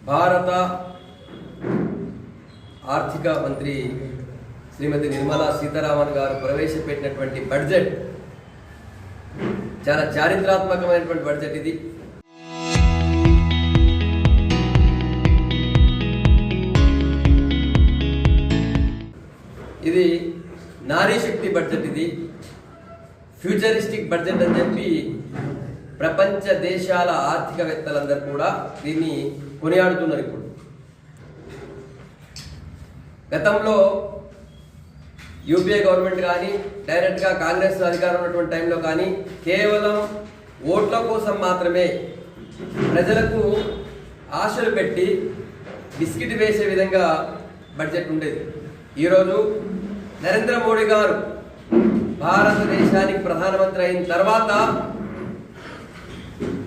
భారత ఆర్థిక మంత్రి శ్రీమతి నిర్మలా సీతారామన్ గారు ప్రవేశపెట్టినటువంటి బడ్జెట్ చాలా చారిత్రాత్మకమైనటువంటి బడ్జెట్ ఇది. ఇది నారీ శక్తి బడ్జెట్, ఇది ఫ్యూచరిస్టిక్ బడ్జెట్ అని చెప్పి ప్రపంచ దేశాల ఆర్థికవేత్తలందరూ కూడా దీన్ని కొనియాడుతున్నారు. ఇప్పుడు గతంలో యూపీఏ గవర్నమెంట్ కానీ డైరెక్ట్గా కాంగ్రెస్ అధికారం ఉన్నటువంటి టైంలో కానీ కేవలం ఓట్ల కోసం మాత్రమే ప్రజలకు ఆశలు పెట్టి బిస్కెట్ వేసే విధంగా బడ్జెట్ ఉండేది. ఈరోజు నరేంద్ర మోడీ గారు భారతదేశానికి ప్రధానమంత్రి అయిన తర్వాత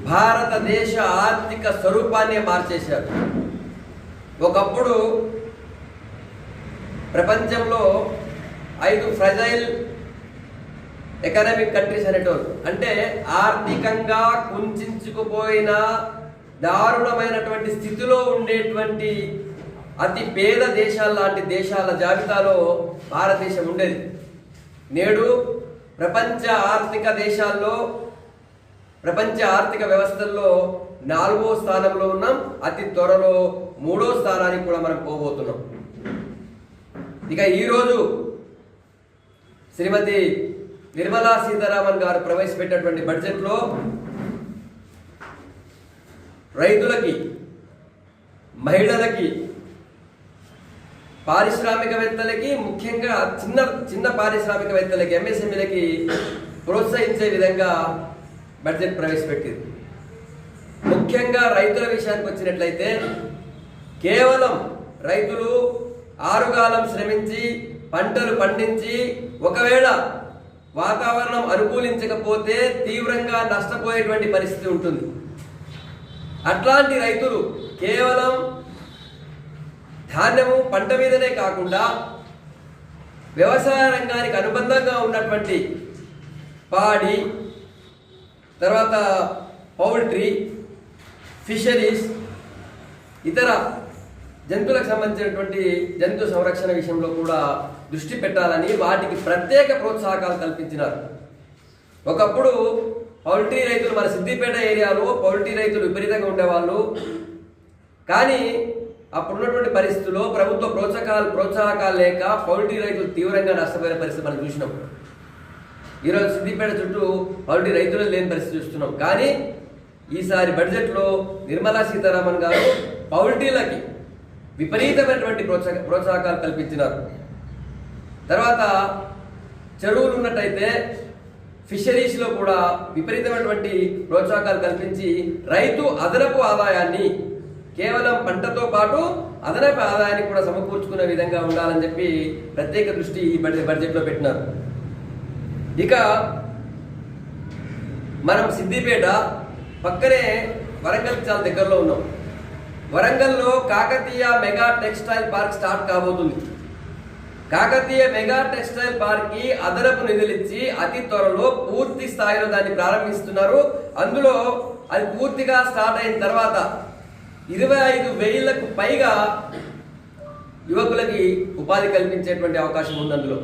భారతదేశ ఆర్థిక స్వరూపాన్ని మార్చేశారు. ఒకప్పుడు ప్రపంచంలో 5 ఫ్రెజైల్ ఎకనామిక్ కంట్రీస్ అనేటోరు, అంటే ఆర్థికంగా కుంచుకుపోయిన దారుణమైనటువంటి స్థితిలో ఉండేటువంటి అతి పేద దేశాల లాంటి దేశాల జాబితాలో భారతదేశం ఉండేది. నేడు ప్రపంచ ఆర్థిక దేశాల్లో, ప్రపంచ ఆర్థిక వ్యవస్థల్లో 4వ స్థానంలో ఉన్నాం. అతి త్వరలో 3వ స్థానానికి కూడా మనం పోబోతున్నాం. ఇక ఈరోజు శ్రీమతి నిర్మలా సీతారామన్ గారు ప్రవేశపెట్టినటువంటి బడ్జెట్లో రైతులకి, మహిళలకి, పారిశ్రామికవేత్తలకి, ముఖ్యంగా చిన్న పారిశ్రామికవేత్తలకి, ఎంఎస్ఎంఈలకి ప్రోత్సహించే విధంగా బడ్జెట్ ప్రవేశపెట్టింది. ముఖ్యంగా రైతుల విషయానికి వచ్చినట్లయితే కేవలం రైతులు ఆరుగాలం శ్రమించి పంటలు పండించి ఒకవేళ వాతావరణం అనుకూలించకపోతే తీవ్రంగా నష్టపోయేటువంటి పరిస్థితి ఉంటుంది. అట్లాంటి రైతులు కేవలం ధాన్యము పంట మీదనే కాకుండా వ్యవసాయ రంగానికి అనుబంధంగా ఉన్నటువంటి పాడి, తర్వాత పౌల్ట్రీ, ఫిషరీస్, ఇతర జంతువులకు సంబంధించినటువంటి జంతు సంరక్షణ విషయంలో కూడా దృష్టి పెట్టాలని వాటికి ప్రత్యేక ప్రోత్సాహకాలు కల్పించినారు. ఒకప్పుడు పౌల్ట్రీ రైతులు, మన సిద్దిపేట ఏరియాలో పౌల్ట్రీ రైతులు విపరీతంగా ఉండేవాళ్ళు. కానీ అప్పుడున్నటువంటి పరిస్థితుల్లో ప్రభుత్వ ప్రోత్సాహకాలు లేక పౌల్ట్రీ రైతులు తీవ్రంగా నష్టపోయిన పరిస్థితి మనం చూసినాం. ఈరోజు సిద్దిపేట చుట్టూ పౌల్ట్రీ రైతులు లేని పరిస్థితి చూస్తున్నాం. కానీ ఈసారి బడ్జెట్లో నిర్మలా సీతారామన్ గారు పౌల్ట్రీలకి విపరీతమైనటువంటి ప్రోత్సాహకాలు కల్పించినారు. తర్వాత చెరువులు ఉన్నట్టయితే ఫిషరీస్లో కూడా విపరీతమైనటువంటి ప్రోత్సాహకాలు కల్పించి రైతు అదనపు ఆదాయాన్ని, కేవలం పంటతో పాటు అదనపు ఆదాయాన్ని కూడా సమకూర్చుకునే విధంగా ఉండాలని చెప్పి ప్రత్యేక దృష్టి ఈ బడ్జెట్లో పెట్టినారు. ఇక మనం సిద్దిపేట పక్కనే వరంగల్ చాలా దగ్గరలో ఉన్నాం. వరంగల్లో Kakatiya mega textile park start కాబోతుంది. కాకతీయ మెగా టెక్స్టైల్ పార్క్ కి అదనపు నిధులిచ్చి అతి త్వరలో పూర్తి స్థాయిలో దాన్ని ప్రారంభిస్తున్నారు. అందులో అది పూర్తిగా స్టార్ట్ అయిన తర్వాత 25,000కు పైగా యువకులకి ఉపాధి కల్పించేటువంటి అవకాశం ఉంది. అందులో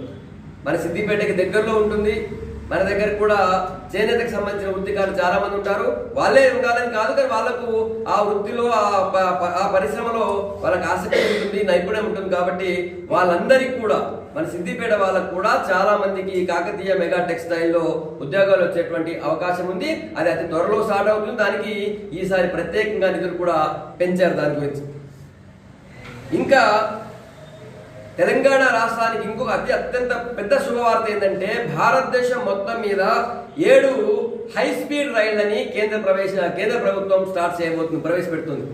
మన సిద్దిపేటకి దగ్గరలో ఉంటుంది. మన దగ్గర కూడా చేనేతకు సంబంధించిన వృత్తికారులు చాలా మంది ఉంటారు. వాళ్ళే ఉండాలని కాదు, కానీ వాళ్ళకు ఆ వృత్తిలో ఆ పరిశ్రమలో వాళ్ళకి ఆసక్తి ఉంటుంది, నైపుణ్యం ఉంటుంది. కాబట్టి వాళ్ళందరికీ కూడా, మన సిద్దిపేట వాళ్ళకు కూడా చాలా మందికి కాకతీయ మెగా టెక్స్టైల్లో ఉద్యోగాలు వచ్చేటువంటి అవకాశం ఉంది. అది అతి త్వరలో స్టార్ట్ అవుతుంది. దానికి ఈసారి ప్రత్యేకంగా నిధులు కూడా పెంచారు దాని గురించి. ఇంకా తెలంగాణ రాష్ట్రానికి ఇంకొక అత్యంత పెద్ద శుభవార్త ఏంటంటే భారతదేశం మొత్తం మీద 7 హై స్పీడ్ రైళ్లని కేంద్ర ప్రభుత్వం ప్రవేశపెడుతుంది.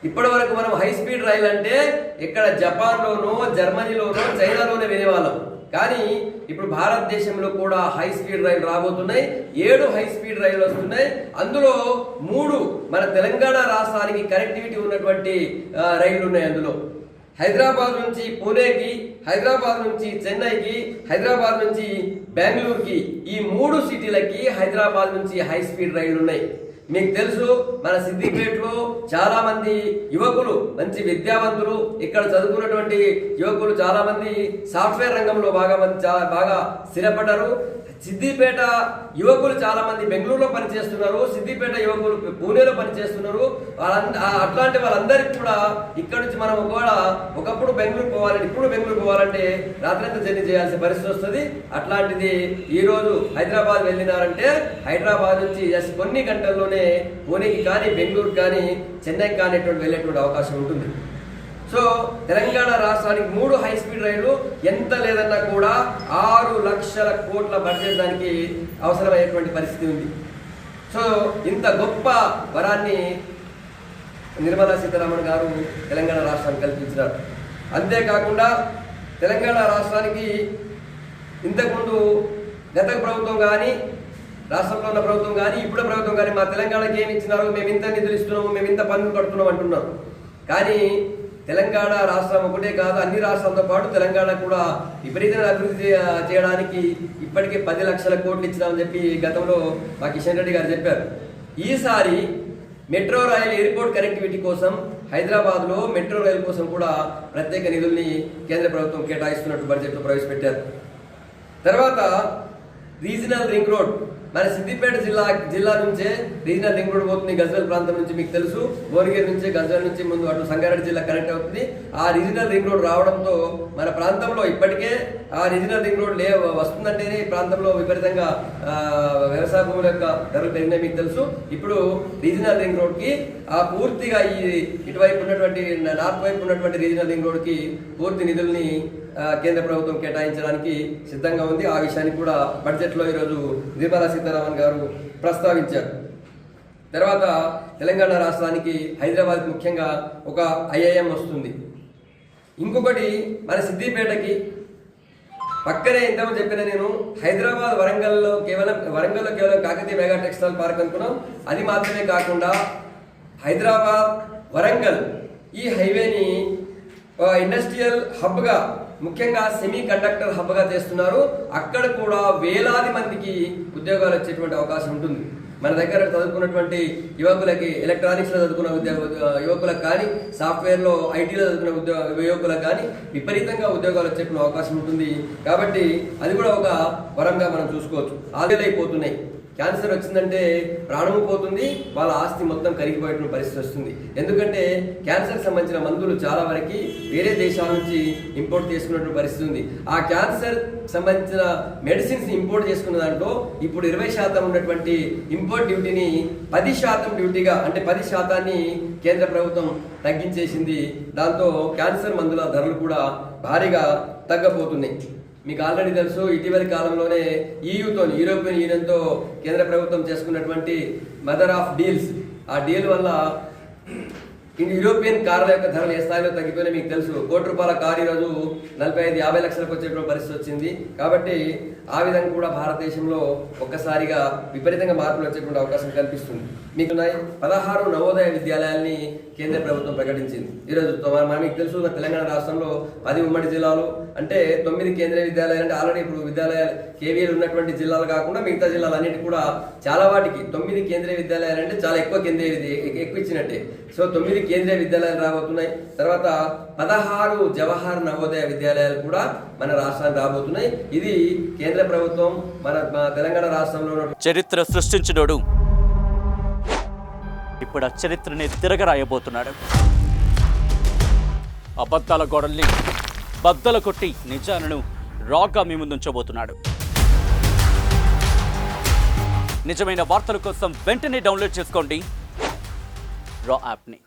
ఇప్పటి వరకు మనం హై స్పీడ్ రైలు అంటే ఇక్కడ జపాన్లోనో, జర్మనీలోనో, చైనాలోనే వినేవాళ్ళం. కానీ ఇప్పుడు భారతదేశంలో కూడా హై స్పీడ్ రైలు రాబోతున్నాయి. 7 హై స్పీడ్ రైలు వస్తున్నాయి. అందులో 3 మన తెలంగాణ రాష్ట్రానికి కనెక్టివిటీ ఉన్నటువంటి రైళ్లు ఉన్నాయి. అందులో హైదరాబాద్ నుంచి పూణేకి, హైదరాబాద్ నుంచి చెన్నైకి, హైదరాబాద్ నుంచి బెంగళూరుకి, ఈ 3 సిటీలకి హైదరాబాద్ నుంచి హై స్పీడ్ రైళ్లు ఉన్నాయి. మీకు తెలుసు మన సిద్దిపేటలో చాలా మంది యువకులు మంచి విద్యావంతులు, ఇక్కడ చదువుకున్నటువంటి యువకులు చాలా మంది సాఫ్ట్వేర్ రంగంలో బాగా స్థిరపడ్డారు. సిద్దిపేట యువకులు చాలా మంది బెంగళూరులో పనిచేస్తున్నారు, సిద్దిపేట యువకులు పూణేలో పనిచేస్తున్నారు. అట్లాంటి వాళ్ళందరికీ కూడా ఇక్కడ నుంచి మనం ఒకప్పుడు బెంగళూరు పోవాలంటే, ఇప్పుడు బెంగళూరు పోవాలంటే రాత్రంతా జర్నీ చేయాల్సిన పరిస్థితి వస్తుంది. అట్లాంటిది ఈరోజు హైదరాబాద్ వెళ్ళినారంటే హైదరాబాద్ నుంచి జస్ట్ కొన్ని గంటల్లోనే పూణేకి కానీ బెంగళూరు కానీ చెన్నైకి కానీ వెళ్ళేటువంటి అవకాశం ఉంటుంది. సో తెలంగాణ రాష్ట్రానికి 3 హై స్పీడ్ రైళ్లు ఎంత లేదన్నా కూడా 6 లక్షల కోట్ల బడ్జెట్ దానికి అవసరమైనటువంటి పరిస్థితి ఉంది. సో ఇంత గొప్ప వరాన్ని నిర్మలా సీతారామన్ గారు తెలంగాణ రాష్ట్రానికి కల్పించినారు. అంతేకాకుండా తెలంగాణ రాష్ట్రానికి ఇంతకుముందు గత ప్రభుత్వం కానీ, రాష్ట్రంలో ఉన్న ప్రభుత్వం కానీ, ఇప్పుడు ప్రభుత్వం కానీ మా తెలంగాణకి ఏమి ఇచ్చినారు, మేము ఇంత నిధులు ఇస్తున్నాము, మేము ఇంత పన్నులు కడుతున్నాం అంటున్నాం. కానీ తెలంగాణ రాష్ట్రం ఒకటే కాదు, అన్ని రాష్ట్రాలతో పాటు తెలంగాణ కూడా విపరీతమైన అభివృద్ధి చేయడానికి ఇప్పటికే 10 లక్షల కోట్లు ఇచ్చినామని చెప్పి గతంలో మా కిషన్ రెడ్డి గారు చెప్పారు. ఈసారి మెట్రో రైల్ ఎయిర్పోర్ట్ కనెక్టివిటీ కోసం హైదరాబాద్లో మెట్రో రైలు కోసం కూడా ప్రత్యేక నిధుల్ని కేంద్ర ప్రభుత్వం కేటాయిస్తున్నట్టు బడ్జెట్లో ప్రవేశపెట్టారు. తర్వాత రీజనల్ రింగ్ రోడ్, మన సిద్దిపేట జిల్లా నుంచే రీజనల్ రింగ్ రోడ్ పోతుంది. గజ్వేల్ ప్రాంతం నుంచి మీకు తెలుసు, భువనగిరి నుంచి గజ్వేల్ నుంచి ముందు అటు సంగారెడ్డి జిల్లా కనెక్ట్ అవుతుంది. ఆ రీజనల్ రింగ్ రోడ్ రావడంతో మన ప్రాంతంలో ఇప్పటికే ఆ రీజనల్ రింగ్ రోడ్ వస్తుందంటేనే ఈ ప్రాంతంలో విపరీతంగా వ్యవసాయ భూముల యొక్క ధరలు పెరిగినాయి మీకు తెలుసు. ఇప్పుడు రీజనల్ రింగ్ రోడ్కి పూర్తిగా ఈ ఇటువైపు ఉన్నటువంటి నార్త్ వైపు ఉన్నటువంటి రీజనల్ రింగ్ రోడ్కి పూర్తి నిధుల్ని కేంద్ర ప్రభుత్వం కేటాయించడానికి సిద్ధంగా ఉంది. ఆ విషయాన్ని కూడా బడ్జెట్లో ఈరోజు నిర్మలా సీతారామన్ గారు ప్రస్తావించారు. తర్వాత తెలంగాణ రాష్ట్రానికి హైదరాబాద్ ముఖ్యంగా ఒక IIM వస్తుంది. ఇంకొకటి మన సిద్దిపేటకి పక్కనే ఇంతకుముందు చెప్పిన నేను హైదరాబాద్ వరంగల్లో కేవలం కాకతీయ మెగా టెక్స్టైల్ పార్క్ అనుకున్నాం. అది మాత్రమే కాకుండా హైదరాబాద్ వరంగల్ ఈ హైవేని ఇండస్ట్రియల్ హబ్గా, ముఖ్యంగా సెమీ కండక్టర్ హబ్గా చేస్తున్నారు. అక్కడ కూడా వేలాది మందికి ఉద్యోగాలు వచ్చేటువంటి అవకాశం ఉంటుంది. మన దగ్గర చదువుకున్నటువంటి యువకులకి, ఎలక్ట్రానిక్స్లో చదువుకున్న యువకులకు కానీ, సాఫ్ట్వేర్లో ఐటీలో చదువుకున్న యువకులకు కానీ విపరీతంగా ఉద్యోగాలు వచ్చేటువంటి అవకాశం ఉంటుంది. కాబట్టి అది కూడా ఒక వరంగా మనం చూసుకోవచ్చు. ఆదాయిపోతున్నాయి. క్యాన్సర్ వచ్చిందంటే ప్రాణము పోతుంది, వాళ్ళ ఆస్తి మొత్తం కరిగిపోయేటువంటి పరిస్థితి వస్తుంది. ఎందుకంటే క్యాన్సర్కి సంబంధించిన మందులు చాలా వరకు వేరే దేశాల నుంచి ఇంపోర్ట్ చేసుకున్నటువంటి పరిస్థితి ఉంది. ఆ క్యాన్సర్ సంబంధించిన మెడిసిన్స్ ఇంపోర్ట్ చేసుకున్న దాంట్లో ఇప్పుడు 20% ఉన్నటువంటి ఇంపోర్ట్ డ్యూటీని 10% డ్యూటీగా, అంటే 10% కేంద్ర ప్రభుత్వం తగ్గించేసింది. దాంతో క్యాన్సర్ మందుల ధరలు కూడా భారీగా తగ్గబోతున్నాయి. మీకు ఆల్రెడీ తెలుసు, ఇటీవలి కాలంలోనే యూరోపియన్ యూనియన్తో కేంద్ర ప్రభుత్వం చేసుకున్నటువంటి మదర్ ఆఫ్ డీల్స్, ఆ డీల్ వల్ల యూరోపియన్ కార్ల యొక్క ధరలు ఏ స్థాయిలో తగ్గిపోయినా మీకు తెలుసు. ₹1,00,00,000 కారు ఈరోజు 45-50 లక్షలకు వచ్చేటువంటి పరిస్థితి వచ్చింది. కాబట్టి ఆ విధంగా కూడా భారతదేశంలో ఒక్కసారిగా విపరీతంగా మార్పులు వచ్చేటువంటి అవకాశం కనిపిస్తుంది. మీకు 16 నవోదయ విద్యాలయాల్ని కేంద్ర ప్రభుత్వం ప్రకటించింది. ఈరోజు మీకు తెలుసు, తెలంగాణ రాష్ట్రంలో 10 ఉమ్మడి జిల్లాలు, అంటే 9 కేంద్రీయ విద్యాలయాలు. అంటే ఆల్రెడీ ఇప్పుడు విద్యాలయాలు కేవీఎల్ ఉన్నటువంటి జిల్లాలు కాకుండా మిగతా జిల్లాలన్నిటి కూడా చాలా వాటికి 9 కేంద్రీయ విద్యాలయాలు అంటే చాలా ఎక్కువ ఇచ్చినట్టే. సో 9 కేంద్రీయ విద్యాలయాలు రాబోతున్నాయి. తర్వాత 16 జవహర్ నవోదయ విద్యాలయాలు కూడా మన రాష్ట్రానికి రాబోతున్నాయి. ఇది కేంద్ర ప్రభుత్వం మన తెలంగాణ రాష్ట్రంలో చరిత్ర సృష్టించినోడు ఇప్పుడు ఆ చరిత్రని తిరగరాయబోతున్నాడు. అబద్ధాల గోడల్ని బద్దలు కొట్టి నిజాలను రాగా మీ ముందుంచబోతున్నాడు. నిజమైన వార్తల కోసం వెంటనే డౌన్లోడ్ చేసుకోండి రా యాప్ని.